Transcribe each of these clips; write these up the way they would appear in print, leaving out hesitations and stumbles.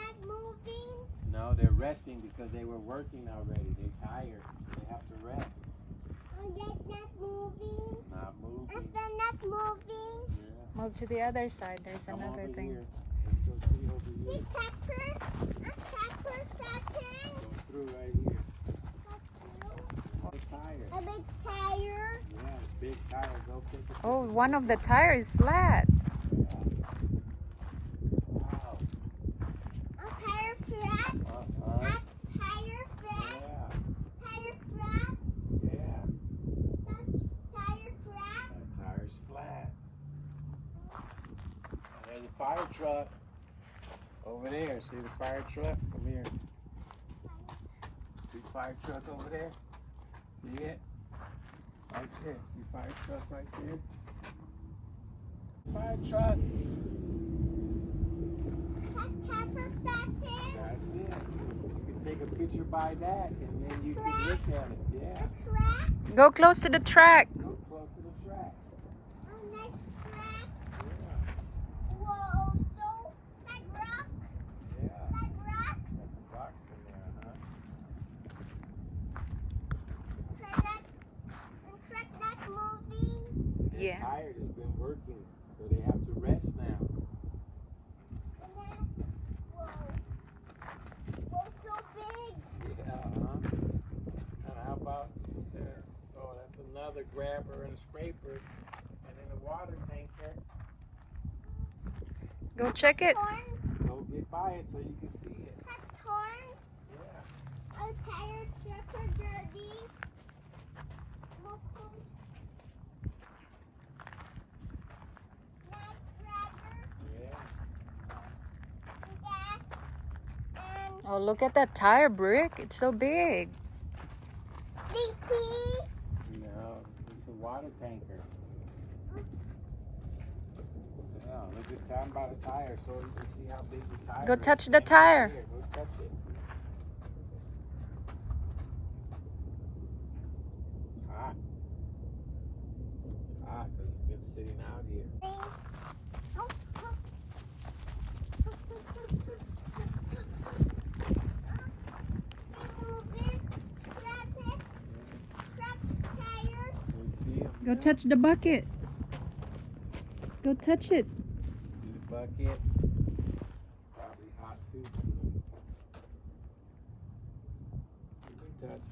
not moving? No, they're resting because they were working already. They're tired. So they have to rest. Oh, that's not moving? Not moving. If they're not moving? Yeah. Move to the other side. There's Come another over thing. here. Let's go see over See here. Pepper? A Pepper setting? Go through right here. Big tire. A big tire? Yeah, big tire. Go pick it. Oh, one of the tires is flat. Wow. A tire flat? Uh-huh. A tire flat? Yeah. Tire flat? Yeah. That's tire flat? That tire's flat. There's a fire truck. Over there. See the fire truck? Come here. See the fire truck over there? See it? Right there. See fire truck right there? Fire truck. That Pepper setting? That's it. You can take a picture by that and then you can look at it. Yeah. Track? Go close to the track. Go close to the track. Oh, nice track. Yeah. Whoa, so that rock? Yeah. That rock? That's a box in there, huh? Track not moving? They're Yeah. tired. It's been working. So they have to rest now. And then, whoa. Whoa, so big. Yeah, huh? And how about there? Oh, that's another grabber and a scraper. And then a water tanker. Go check it. Torn? Go get by it so you can see it. That's torn? Yeah. A tire super dirty? Nice grabber. Yeah. Gas. And Oh, look at that tire, Brick. It's so big. DT. No, it's a water tanker. Yeah, look at time by the tire so you can see how big the tire Go is. touch the tire. Here, go touch it. It's hot. It's hot because it's been sitting out here. Oh, oh. Move it. Grab it. Grab the tires. Can you see it? Go touch the bucket. Go touch it. See the bucket? Probably hot too. You can touch.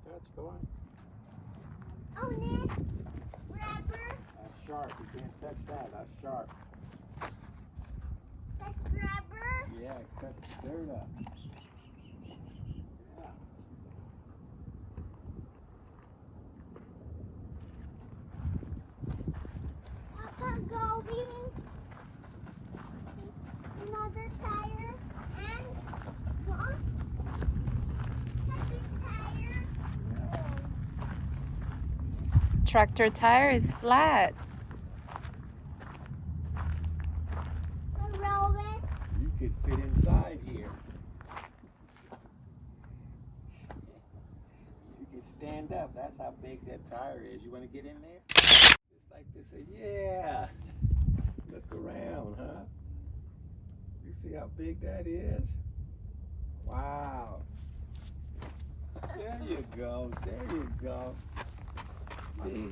Touch, go on. Oh, Nick. Grabber. That's sharp. You can't touch that. That's sharp. That grabber. Yeah, it cuts the dirt up. Yeah. Papa going. Another tire. And huh? That big tire. Tractor tire is flat. The railway. You could fit inside here. You could stand up. That's how big that tire is. You want to get in there? Just like this. Yeah. Look around, huh? You see how big that is? Wow. There you go. There you go. See?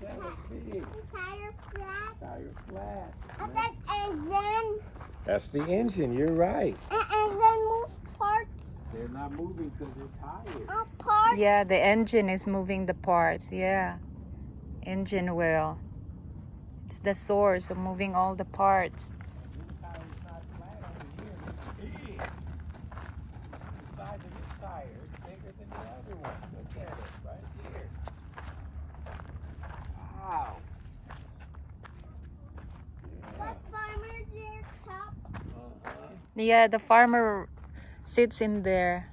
That was big. The tire flat. Tire flat. And that engine. That's the engine. You're right. And then move parts. They're not moving because they're tired. Parts. Yeah, the engine is moving the parts. Yeah. Engine wheel. It's the source of moving all the parts. This tire's not flat over here. It's big. The size of this tire is bigger than the other one. Look at it right here. Wow. What farmer there top? Uh-huh. Yeah, the farmer sits in there.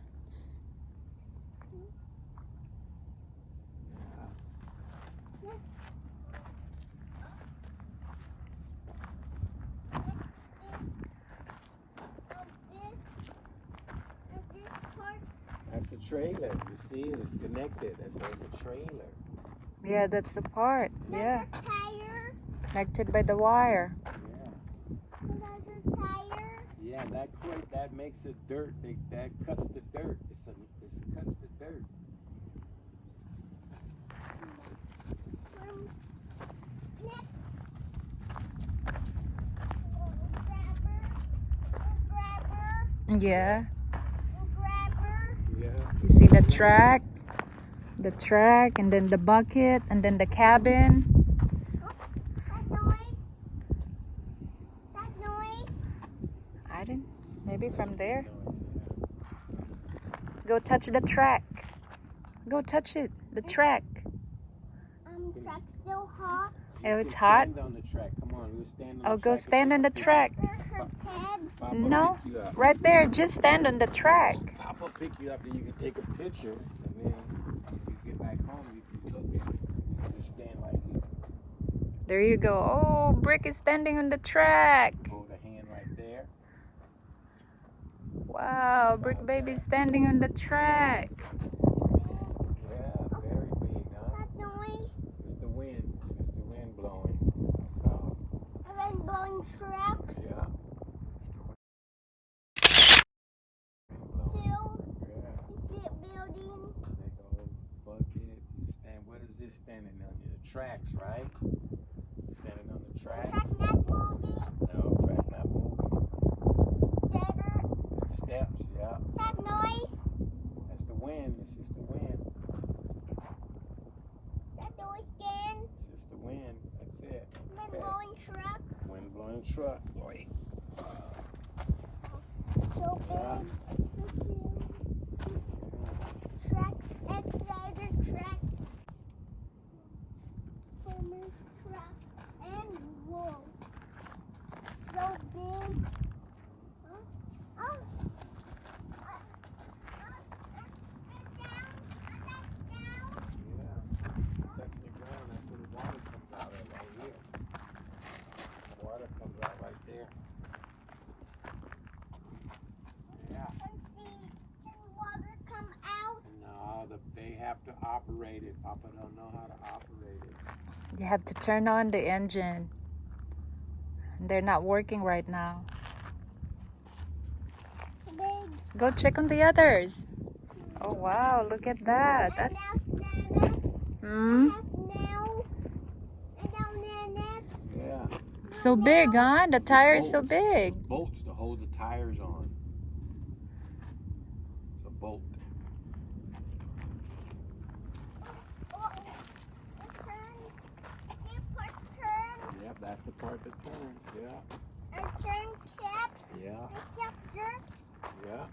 That's a trailer. You see it? It's connected. That says a trailer. Yeah, that's the part. Yeah. Another tire. Connected by the wire. Yeah. Another tire. Yeah, that makes the dirt. That cuts the dirt. It cuts the dirt. Yeah. Yeah. You see the track, and then the bucket, and then the cabin. That noise. I didn't. Maybe from there. Go touch the track. Go touch it. The track. Track's so hot. Oh, it's hot. Stand on the track. Come on, we'll stand on the Oh, track. go stand on the track. Her head. Papa No, pick you up. right there. Just stand on the track. Papa pick you up, and you can take a picture, and then when you get back home, you can look at it. You just stand right here. There you go. Oh, Brick is standing on the track. Hold a hand right there. Wow, Bryckbaby standing on the track. Yeah, very big, huh? That noise. It's the wind. It's the wind blowing. That's all. And then blowing trucks. Yeah. Two. Yeah. Building. Big old bucket. You stand. What is this standing on? The tracks, right? Standing on the tracks. Track not moving. No, track not moving. Steady. Steps, yeah. That noise. That's the wind. It's just the wind. That noise again. It's just the wind. That's it. Wind Okay. blowing truck. Wind blowing truck. Wait. So Yeah. big. Tracks. Excavator track. Farmer's truck. And wool. So big. Oh. Yeah. Touch the ground. That's where the water comes out of right here. Water comes out right there. Yeah. Can water come out? No, they have to operate it. Papa don't know how to operate it. You have to turn on the engine. They're not working right now. Big. Go check on the others. Oh wow, look at that. And now Nana. Hmm? Now. And now Nana. Yeah. It's so big, huh? The tire is so big. Bolts to hold the tires on. It's a bolt. Oh, it turns. The part turns. Yep, that's the part that turns. Yeah. And turn taps. Yeah. The chapter. Yeah.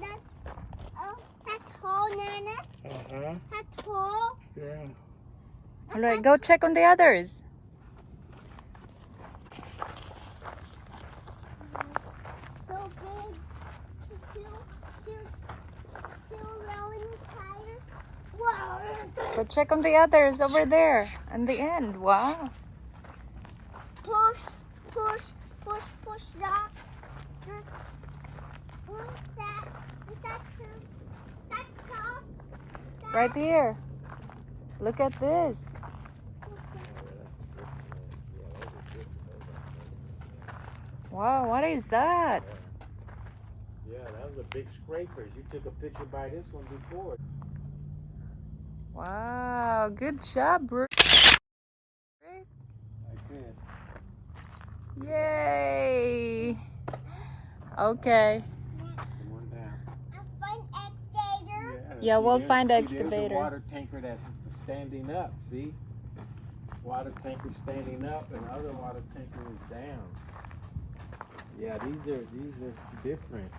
That. Oh, that's hole, Nana. Uh-huh. That's hole. Yeah. All right, go check on the others. So big. Two rolling tires. Whoa. Go check on the others over there in the end. Wow. Push, push, push, push that. What's that? Is that top? Right here. Look at this. Wow, what is that? Yeah, that was a big scrapers. You took a picture by this one before. Wow, good job, Brooke. Like this. Yay. Okay. Come on down. A fun excavator. Yeah, we'll find the There's excavator. a water tanker that's standing up, see? Water tanker standing up and the other water tanker is down. Yeah, these are different.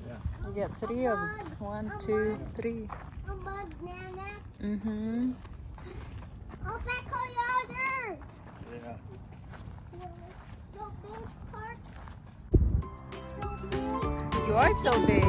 Yeah. We got 3 of them. 1, 2, 3. A banana. Mm-hmm. Oh, back on the other. Yeah. So big part. So big. You are so big.